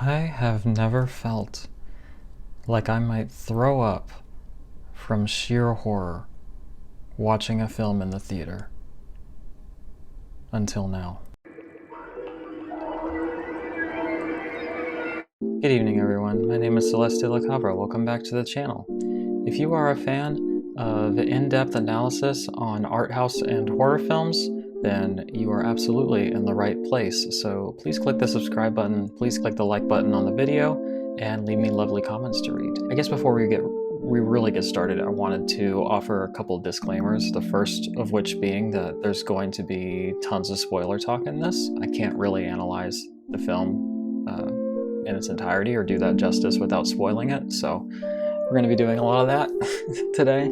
I have never felt like I might throw up from sheer horror watching a film in the theater. Until now. Good evening, everyone. My name is Celeste Cabra. Welcome back to the channel. If you are a fan of in-depth analysis on art house and horror films, then you are absolutely in the right place. So please click the subscribe button, please click the like button on the video, and leave me lovely comments to read. I guess before we really get started, I wanted to offer a couple disclaimers. The first of which being that there's going to be tons of spoiler talk in this. I can't really analyze the film in its entirety or do that justice without spoiling it, so we're going to be doing a lot of that today.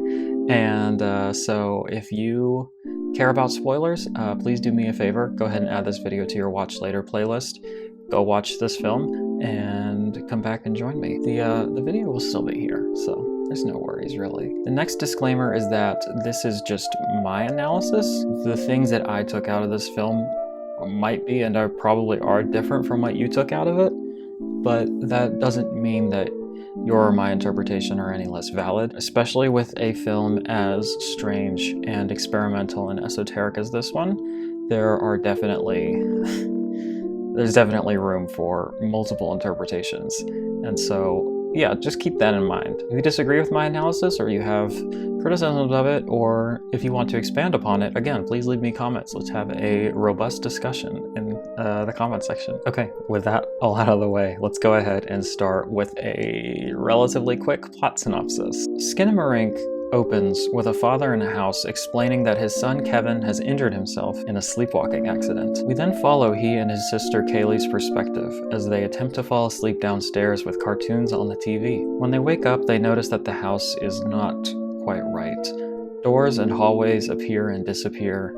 And so if you care about spoilers, please do me a favor. Go ahead and add this video to your watch later playlist. Go watch this film and come back and join me. The video will still be here, so there's no worries really. The next disclaimer is that this is just my analysis. The things that I took out of this film might be and probably are different from what you took out of it, but that doesn't mean that your or my interpretation are any less valid, especially with a film as strange and experimental and esoteric as this one. There's definitely room for multiple interpretations. And so, yeah, just keep that in mind. If you disagree with my analysis or you have criticisms of it, or if you want to expand upon it, again, please leave me comments. Let's have a robust discussion in the comment section. Okay, with that all out of the way, let's go ahead and start with a relatively quick plot synopsis. SKINAMARINK opens with a father in a house explaining that his son Kevin has injured himself in a sleepwalking accident. We then follow he and his sister Kaylee's perspective as they attempt to fall asleep downstairs with cartoons on the TV. When they wake up, they notice that the house is not quite right. Doors and hallways appear and disappear.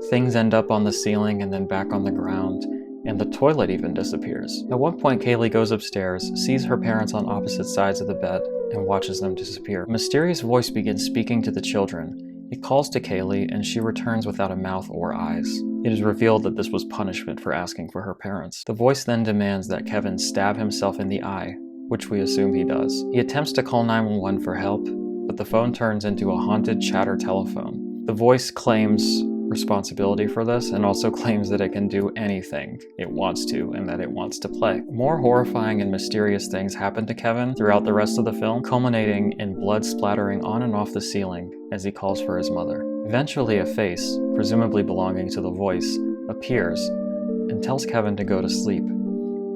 Things end up on the ceiling and then back on the ground, and the toilet even disappears. At one point, Kaylee goes upstairs, sees her parents on opposite sides of the bed, and watches them disappear. A mysterious voice begins speaking to the children. It calls to Kaylee, and she returns without a mouth or eyes. It is revealed that this was punishment for asking for her parents. The voice then demands that Kevin stab himself in the eye, which we assume he does. He attempts to call 911 for help, but the phone turns into a haunted chatter telephone. The voice claims responsibility for this and also claims that it can do anything it wants to and that it wants to play. More horrifying and mysterious things happen to Kevin throughout the rest of the film, culminating in blood splattering on and off the ceiling as he calls for his mother. Eventually a face, presumably belonging to the voice, appears and tells Kevin to go to sleep.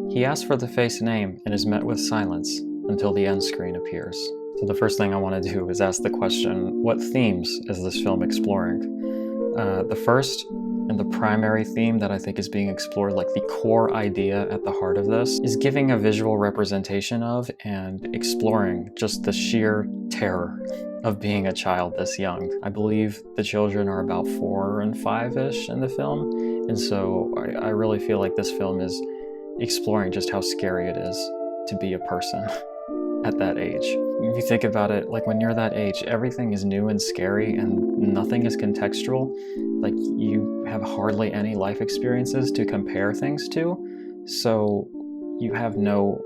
He asks for the face name and is met with silence until the end screen appears. So the first thing I want to do is ask the question, what themes is this film exploring? The first and the primary theme that I think is being explored, like the core idea at the heart of this, is giving a visual representation of and exploring just the sheer terror of being a child this young. I believe the children are about 4 and 5-ish in the film, and so I really feel like this film is exploring just how scary it is to be a person at that age. If you think about it, like when you're that age, everything is new and scary and nothing is contextual. Like you have hardly any life experiences to compare things to, so you have no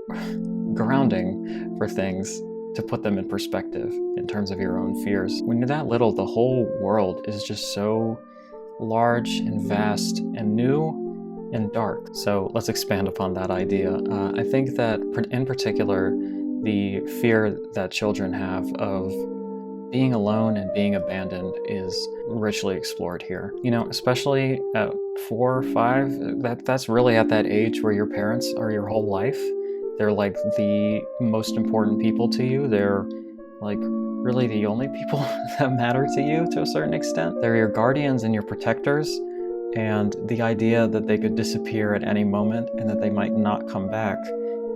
grounding for things to put them in perspective in terms of your own fears. When you're that little, the whole world is just so large and vast and new and dark. So let's expand upon that idea. I think that in particular, the fear that children have of being alone and being abandoned is richly explored here. You know, especially at 4 or 5, that's really at that age where your parents are your whole life. They're like the most important people to you. They're like really the only people that matter to you to a certain extent. They're your guardians and your protectors. And the idea that they could disappear at any moment and that they might not come back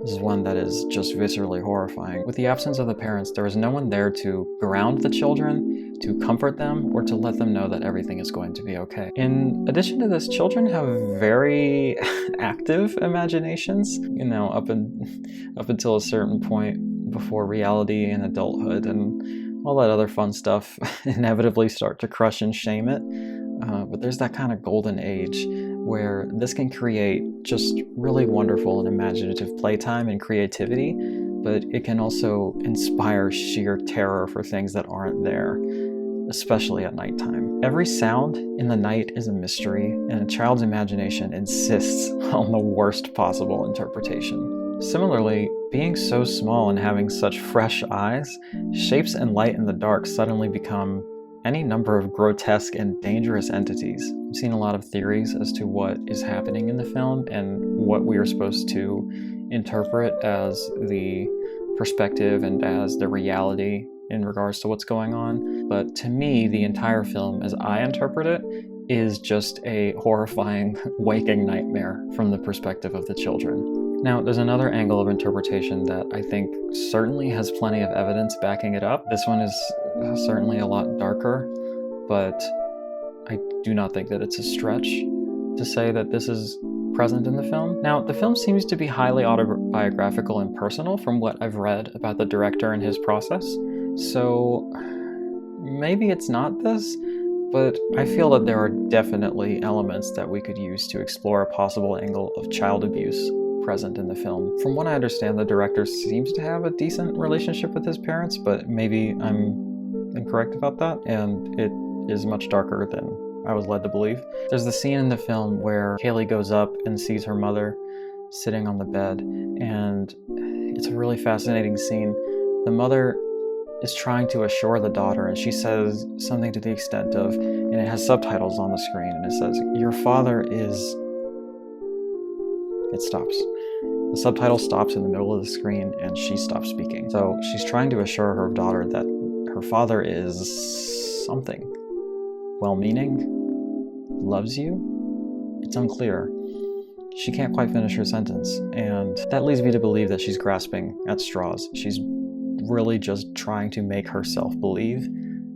is one that is just viscerally horrifying. With the absence of the parents, there is no one there to ground the children, to comfort them, or to let them know that everything is going to be okay. In addition to this, children have very active imaginations, you know, up until a certain point before reality and adulthood and all that other fun stuff inevitably start to crush and shame it. But there's that kind of golden age where this can create just really wonderful and imaginative playtime and creativity, but it can also inspire sheer terror for things that aren't there, especially at nighttime. Every sound in the night is a mystery, and a child's imagination insists on the worst possible interpretation. Similarly, being so small and having such fresh eyes, shapes and light in the dark suddenly become any number of grotesque and dangerous entities. I've seen a lot of theories as to what is happening in the film and what we are supposed to interpret as the perspective and as the reality in regards to what's going on. But to me, the entire film, as I interpret it, is just a horrifying waking nightmare from the perspective of the children. Now, there's another angle of interpretation that I think certainly has plenty of evidence backing it up. This one is certainly a lot darker, but I do not think that it's a stretch to say that this is present in the film. Now, the film seems to be highly autobiographical and personal from what I've read about the director and his process, so maybe it's not this, but I feel that there are definitely elements that we could use to explore a possible angle of child abuse present in the film. From what I understand, the director seems to have a decent relationship with his parents, but maybe I'm incorrect about that, and it is much darker than I was led to believe. There's the scene in the film where Kaylee goes up and sees her mother sitting on the bed, and it's a really fascinating scene. The mother is trying to assure the daughter, and she says something to the extent of, and it has subtitles on the screen, and it says, "Your father is..." It stops. The subtitle stops in the middle of the screen, and she stops speaking. So she's trying to assure her daughter that her father is something. Well-meaning? Loves you? It's unclear. She can't quite finish her sentence, and that leads me to believe that she's grasping at straws. She's really just trying to make herself believe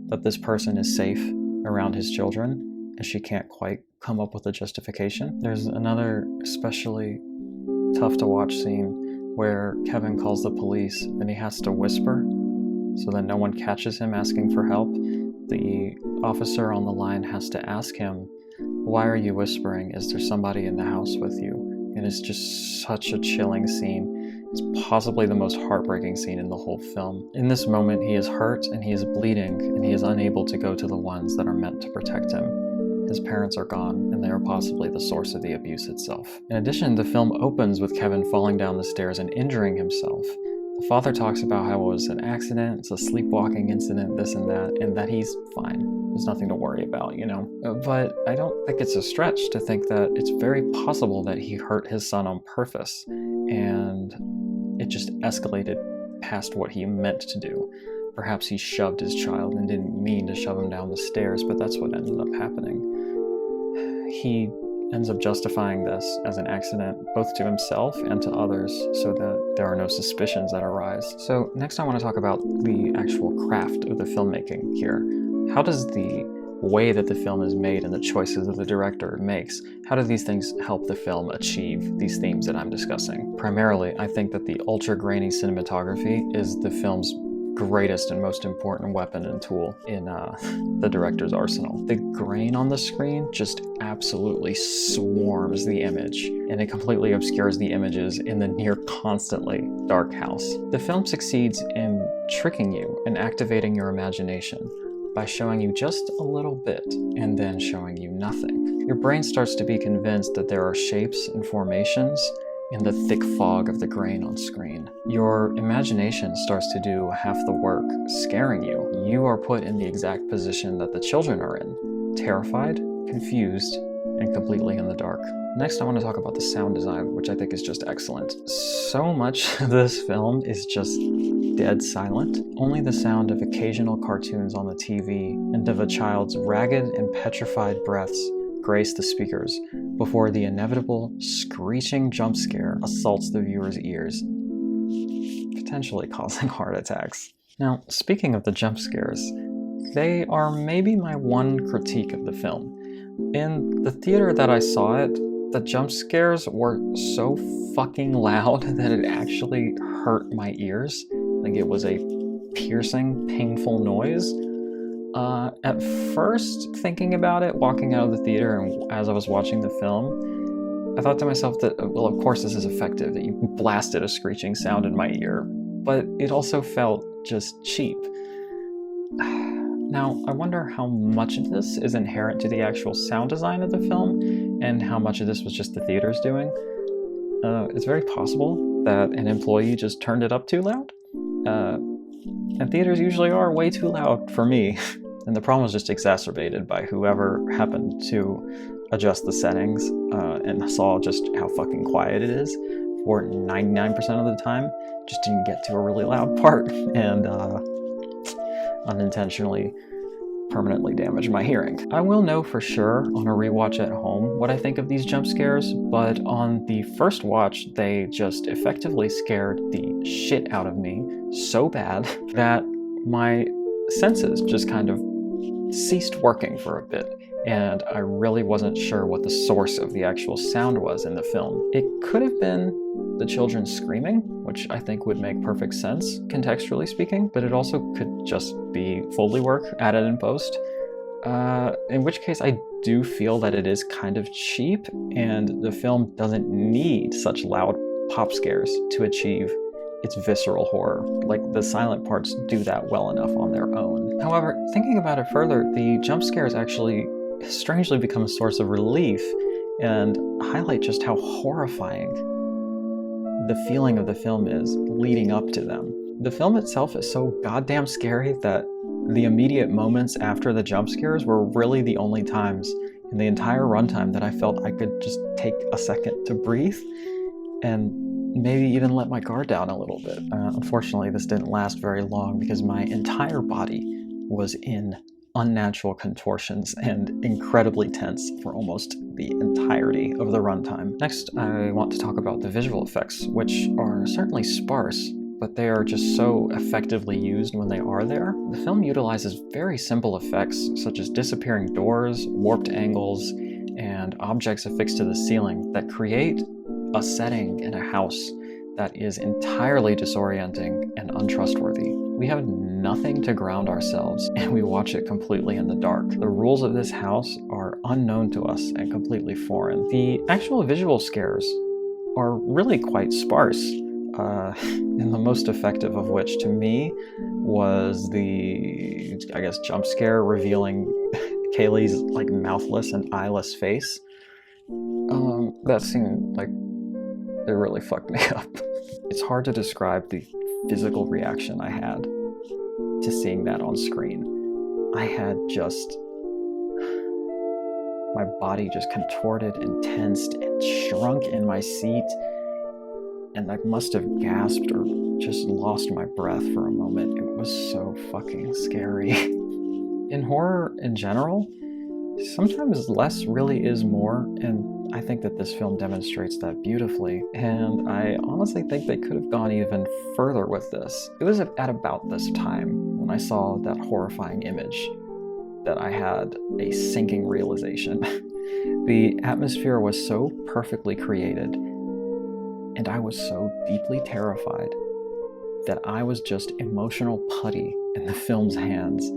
that this person is safe around his children, and she can't quite come up with a justification. There's another especially tough to watch scene where Kevin calls the police and he has to whisper so that no one catches him asking for help. The officer on the line has to ask him, "Why are you whispering? Is there somebody in the house with you?" And it's just such a chilling scene. It's possibly the most heartbreaking scene in the whole film. In this moment, he is hurt and he is bleeding, and he is unable to go to the ones that are meant to protect him. His parents are gone, and they are possibly the source of the abuse itself. In addition, the film opens with Kevin falling down the stairs and injuring himself. The father talks about how it was an accident, it's a sleepwalking incident, this and that he's fine. There's nothing to worry about, you know? But I don't think it's a stretch to think that it's very possible that he hurt his son on purpose, and it just escalated past what he meant to do. Perhaps he shoved his child and didn't mean to shove him down the stairs, but that's what ended up happening. He ends up justifying this as an accident, both to himself and to others, so that there are no suspicions that arise. So next I want to talk about the actual craft of the filmmaking here. How does the way that the film is made and the choices that the director makes, how do these things help the film achieve these themes that I'm discussing? Primarily, I think that the ultra-grainy cinematography is the film's greatest and most important weapon and tool in the director's arsenal. The grain on the screen just absolutely swarms the image, and it completely obscures the images in the near constantly dark house. The film succeeds in tricking you and activating your imagination by showing you just a little bit and then showing you nothing. Your brain starts to be convinced that there are shapes and formations in the thick fog of the grain on screen. Your imagination starts to do half the work, scaring you. You are put in the exact position that the children are in, terrified, confused, and completely in the dark. Next, I want to talk about the sound design, which I think is just excellent. So much of this film is just dead silent. Only the sound of occasional cartoons on the TV and of a child's ragged and petrified breaths grace the speakers before the inevitable screeching jump scare assaults the viewer's ears, potentially causing heart attacks. Now, speaking of the jump scares, they are maybe my one critique of the film. In the theater that I saw it, the jump scares were so fucking loud that it actually hurt my ears. Like, it was a piercing, painful noise. At first, thinking about it, walking out of the theater and as I was watching the film, I thought to myself that, well, of course this is effective, that you blasted a screeching sound in my ear, but it also felt just cheap. Now, I wonder how much of this is inherent to the actual sound design of the film, and how much of this was just the theaters doing. It's very possible that an employee just turned it up too loud. And theaters usually are way too loud for me. And the problem was just exacerbated by whoever happened to adjust the settings and saw just how fucking quiet it is for 99% of the time. Just didn't get to a really loud part and unintentionally permanently damaged my hearing. I will know for sure on a rewatch at home what I think of these jump scares, but on the first watch, they just effectively scared the shit out of me so bad that my senses just kind of ceased working for a bit, and I really wasn't sure what the source of the actual sound was in the film. It could have been the children screaming, which I think would make perfect sense, contextually speaking, but it also could just be Foley work added in post, in which case I do feel that it is kind of cheap, and the film doesn't need such loud pop scares to achieve its visceral horror. Like, the silent parts do that well enough on their own. However, thinking about it further, the jump scares actually strangely become a source of relief and highlight just how horrifying the feeling of the film is leading up to them. The film itself is so goddamn scary that the immediate moments after the jump scares were really the only times in the entire runtime that I felt I could just take a second to breathe and maybe even let my guard down a little bit. Unfortunately, this didn't last very long because my entire body was in unnatural contortions and incredibly tense for almost the entirety of the runtime. Next, I want to talk about the visual effects, which are certainly sparse, but they are just so effectively used when they are there. The film utilizes very simple effects, such as disappearing doors, warped angles, and objects affixed to the ceiling that create a setting in a house that is entirely disorienting and untrustworthy. We have nothing to ground ourselves, and we watch it completely in the dark. The rules of this house are unknown to us and completely foreign. The actual visual scares are really quite sparse, and the most effective of which to me was the, I guess, jump scare revealing Kaylee's like mouthless and eyeless face. That scene, like, it really fucked me up. It's hard to describe the physical reaction I had to seeing that on screen. I had just, my body just contorted and tensed and shrunk in my seat, and I must have gasped or just lost my breath for a moment. It was so fucking scary. In horror in general, sometimes less really is more, and I think that this film demonstrates that beautifully, and I honestly think they could have gone even further with this. It was at about this time when I saw that horrifying image that I had a sinking realization. The atmosphere was so perfectly created, and I was so deeply terrified that I was just emotional putty in the film's hands.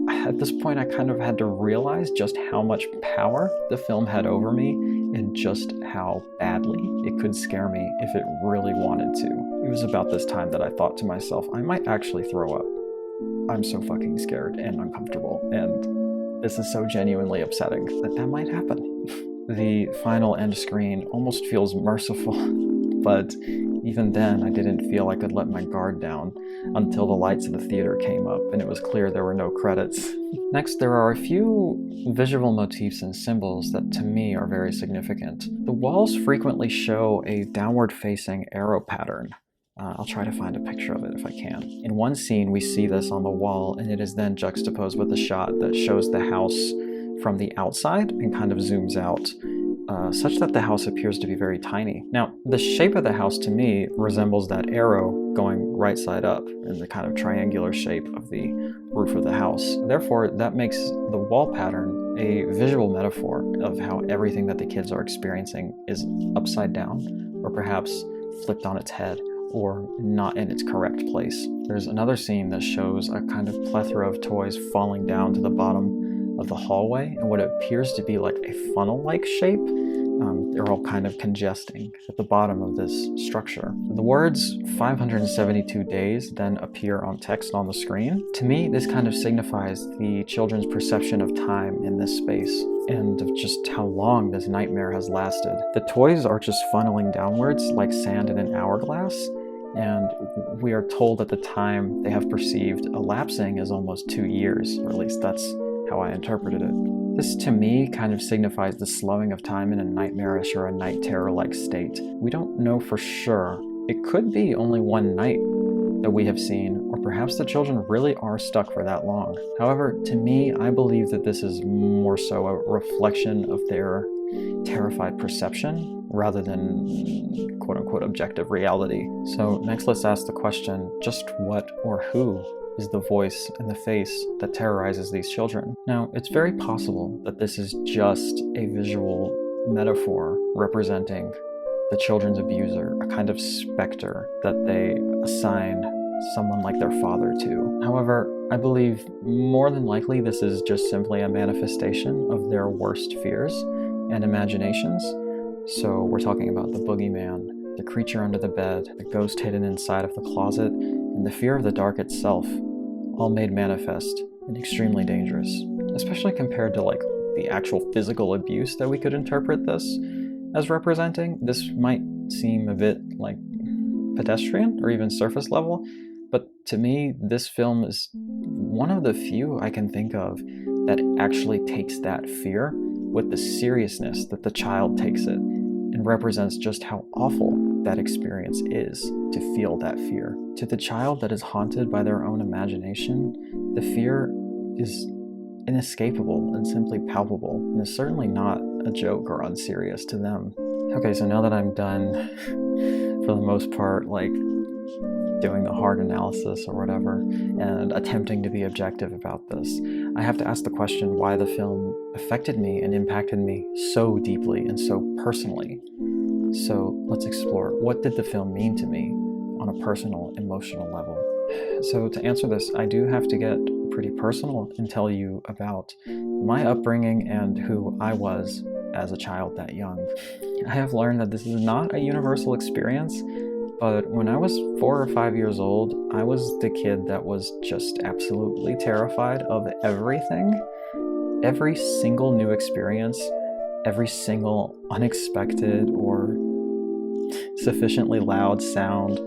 At this point, I kind of had to realize just how much power the film had over me and just how badly it could scare me if it really wanted to. It was about this time that I thought to myself, I might actually throw up. I'm so fucking scared and uncomfortable, and this is so genuinely upsetting that might happen. The final end screen almost feels merciful, but even then I didn't feel I could let my guard down until the lights of the theater came up and it was clear there were no credits. Next, there are a few visual motifs and symbols that to me are very significant. The walls frequently show a downward-facing arrow pattern. I'll try to find a picture of it if I can. In one scene, we see this on the wall, and it is then juxtaposed with a shot that shows the house from the outside and kind of zooms out, such that the house appears to be very tiny. Now, the shape of the house to me resembles that arrow going right side up in the kind of triangular shape of the roof of the house. Therefore, that makes the wall pattern a visual metaphor of how everything that the kids are experiencing is upside down, or perhaps flipped on its head, or not in its correct place. There's another scene that shows a kind of plethora of toys falling down to the bottom of the hallway in what appears to be like a funnel-like shape. They're all kind of congesting at the bottom of this structure. The words 572 days then appear on text on the screen. To me, this kind of signifies the children's perception of time in this space and of just how long this nightmare has lasted. The toys are just funneling downwards like sand in an hourglass, and we are told that the time they have perceived elapsing is almost 2 years, or at least that's how I interpreted it. This, to me, kind of signifies the slowing of time in a nightmarish or a night terror-like state. We don't know for sure. It could be only one night that we have seen, or perhaps the children really are stuck for that long. However, to me, I believe that this is more so a reflection of their terrified perception rather than quote-unquote objective reality. So next let's ask the question, just what or who is the voice and the face that terrorizes these children? Now, it's very possible that this is just a visual metaphor representing the children's abuser, a kind of specter that they assign someone like their father to. However, I believe more than likely this is just simply a manifestation of their worst fears and imaginations. So we're talking about the boogeyman, the creature under the bed, the ghost hidden inside of the closet, and the fear of the dark itself, all made manifest and extremely dangerous, especially compared to like the actual physical abuse that we could interpret this as representing. This might seem a bit like pedestrian or even surface level, but to me, this film is one of the few I can think of that actually takes that fear with the seriousness that the child takes it, and represents just how awful that experience is to feel that fear. To the child that is haunted by their own imagination, the fear is inescapable and simply palpable, and is certainly not a joke or unserious to them. Okay, so now that I'm done, for the most part, like doing the hard analysis or whatever, and attempting to be objective about this, I have to ask the question why the film affected me and impacted me so deeply and so personally. So let's explore, what did the film mean to me on a personal, emotional level? So to answer this, I do have to get pretty personal and tell you about my upbringing and who I was as a child that young. I have learned that this is not a universal experience, but when I was 4 or 5 years old, I was the kid that was just absolutely terrified of everything. Every single new experience, every single unexpected or sufficiently loud sound,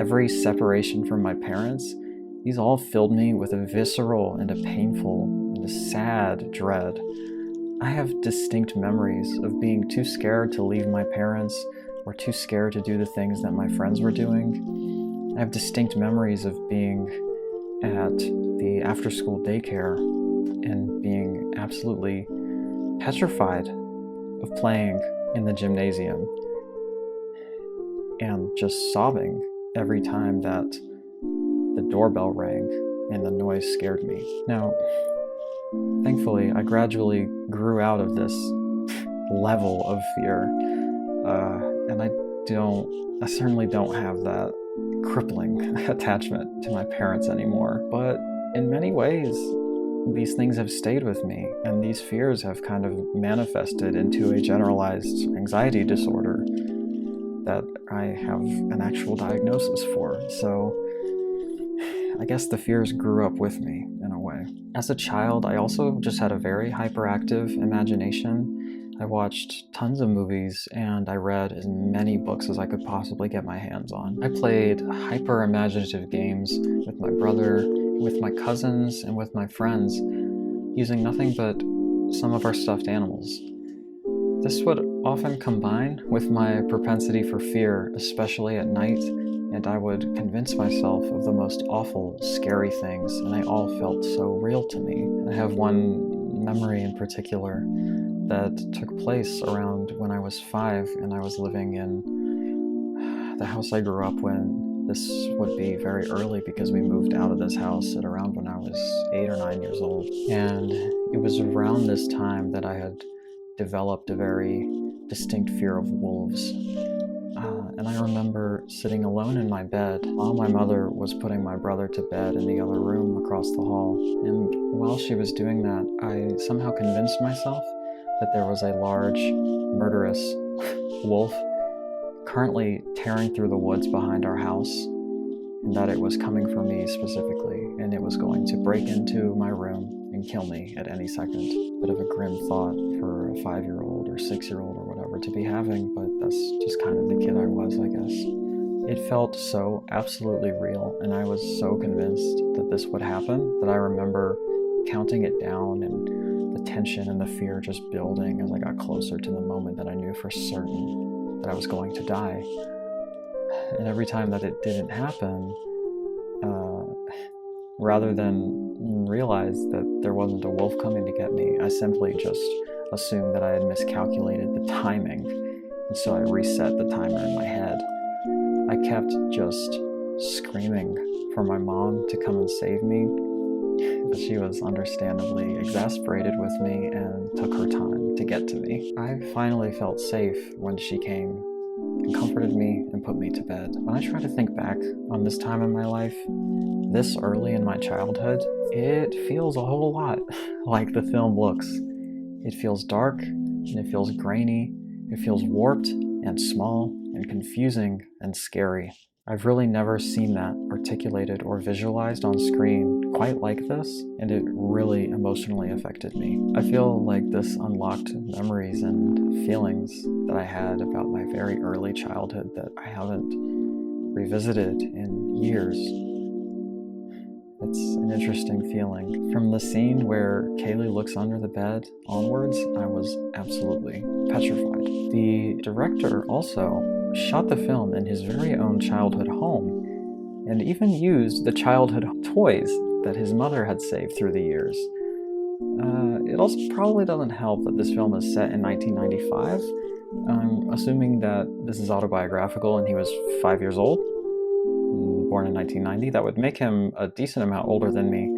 every separation from my parents, these all filled me with a visceral and a painful and a sad dread. I have distinct memories of being too scared to leave my parents or too scared to do the things that my friends were doing. I have distinct memories of being at the after-school daycare and being absolutely petrified of playing in the gymnasium and just sobbing every time that the doorbell rang and the noise scared me. Now, thankfully, I gradually grew out of this level of fear, and I certainly don't have that crippling attachment to my parents anymore. But in many ways, these things have stayed with me, and these fears have kind of manifested into a generalized anxiety disorder that I have an actual diagnosis for. So I guess the fears grew up with me in a way. As a child, I also just had a very hyperactive imagination. I watched tons of movies and I read as many books as I could possibly get my hands on. I played hyper-imaginative games with my brother, with my cousins, and with my friends, using nothing but some of our stuffed animals. This would often combine with my propensity for fear, especially at night, and I would convince myself of the most awful, scary things, and they all felt so real to me. I have one memory in particular that took place around when I was 5, and I was living in the house I grew up when. This would be very early because we moved out of this house at around when I was 8 or 9 years old. And it was around this time that I had developed a very distinct fear of wolves. and I remember sitting alone in my bed while my mother was putting my brother to bed in the other room across the hall. And while she was doing that, I somehow convinced myself that there was a large, murderous wolf currently tearing through the woods behind our house, and that it was coming for me specifically, and it was going to break into my room and kill me at any second. Bit of a grim thought for a 5-year-old or 6-year-old or whatever to be having, but that's just kind of the kid I was, I guess. It felt so absolutely real, and I was so convinced that this would happen that I remember counting it down and the tension and the fear just building as I got closer to the moment that I knew for certain that I was going to die. And every time that it didn't happen, rather than realize that there wasn't a wolf coming to get me, I simply just assumed that I had miscalculated the timing, and so I reset the timer in my head. I kept just screaming for my mom to come and save me, but she was understandably exasperated with me and took her time to get to me. I finally felt safe when she came and comforted me and put me to bed. When I try to think back on this time in my life, this early in my childhood, it feels a whole lot like the film looks. It feels dark, and it feels grainy, it feels warped and small and confusing and scary. I've really never seen that articulated or visualized on screen quite like this, and it really emotionally affected me. I feel like this unlocked memories and feelings that I had about my very early childhood that I haven't revisited in years. It's an interesting feeling. From the scene where Kaylee looks under the bed onwards, I was absolutely petrified. The director also shot the film in his very own childhood home, and even used the childhood toys that his mother had saved through the years. It also probably doesn't help that this film is set in 1995. I'm assuming that this is autobiographical and he was 5 years old, born in 1990. That would make him a decent amount older than me,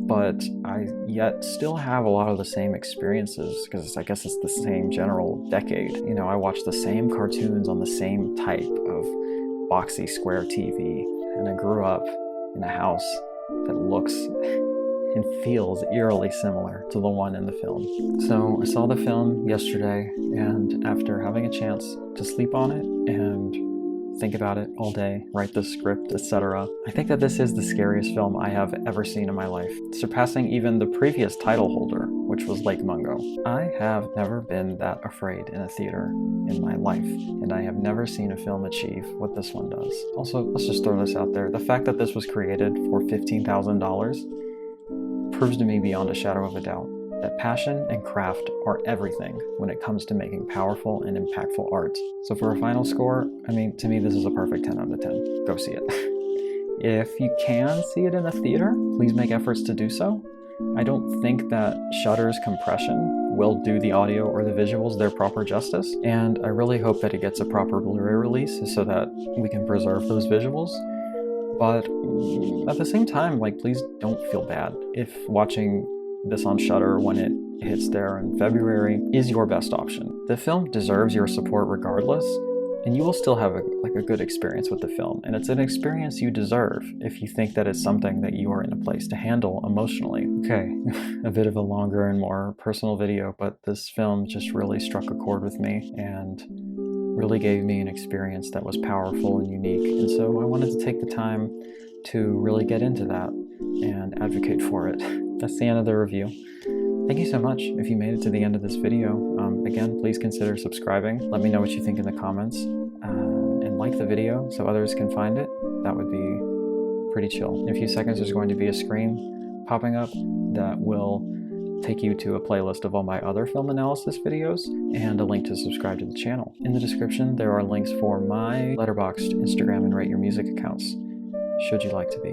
but I yet still have a lot of the same experiences because I guess it's the same general decade. You know, I watch the same cartoons on the same type of boxy square TV, and I grew up in a house that looks and feels eerily similar to the one in the film. So I saw the film yesterday, and after having a chance to sleep on it and think about it all day, write the script, etc., I think that this is the scariest film I have ever seen in my life, surpassing even the previous title holder, which was Lake Mungo. I have never been that afraid in a theater in my life, and I have never seen a film achieve what this one does. Also, let's just throw this out there. The fact that this was created for $15,000 proves to me beyond a shadow of a doubt that passion and craft are everything when it comes to making powerful and impactful art. So for a final score, I mean, to me this is a perfect 10 out of 10. Go see it. If you can see it in a theater, please make efforts to do so. I don't think that Shudder's compression will do the audio or the visuals their proper justice, and I really hope that it gets a proper Blu-ray release so that we can preserve those visuals. But at the same time, like, please don't feel bad if watching this on Shudder when it hits there in February is your best option. The film deserves your support regardless, and you will still have a good experience with the film, and it's an experience you deserve if you think that it's something that you are in a place to handle emotionally. Okay, a bit of a longer and more personal video, but this film just really struck a chord with me and really gave me an experience that was powerful and unique, and so I wanted to take the time to really get into that and advocate for it. That's the end of the review. Thank you so much if you made it to the end of this video. Again, please consider subscribing. Let me know what you think in the comments, and like the video so others can find it. That would be pretty chill. In a few seconds, there's going to be a screen popping up that will take you to a playlist of all my other film analysis videos and a link to subscribe to the channel. In the description, there are links for my Letterboxd, Instagram, and Rate Your Music accounts, should you like to be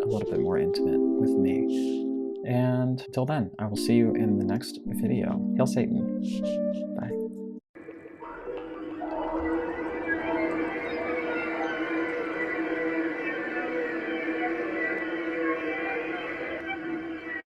a little bit more intimate with me. And until then, I will see you in the next video. Hail Satan. Bye.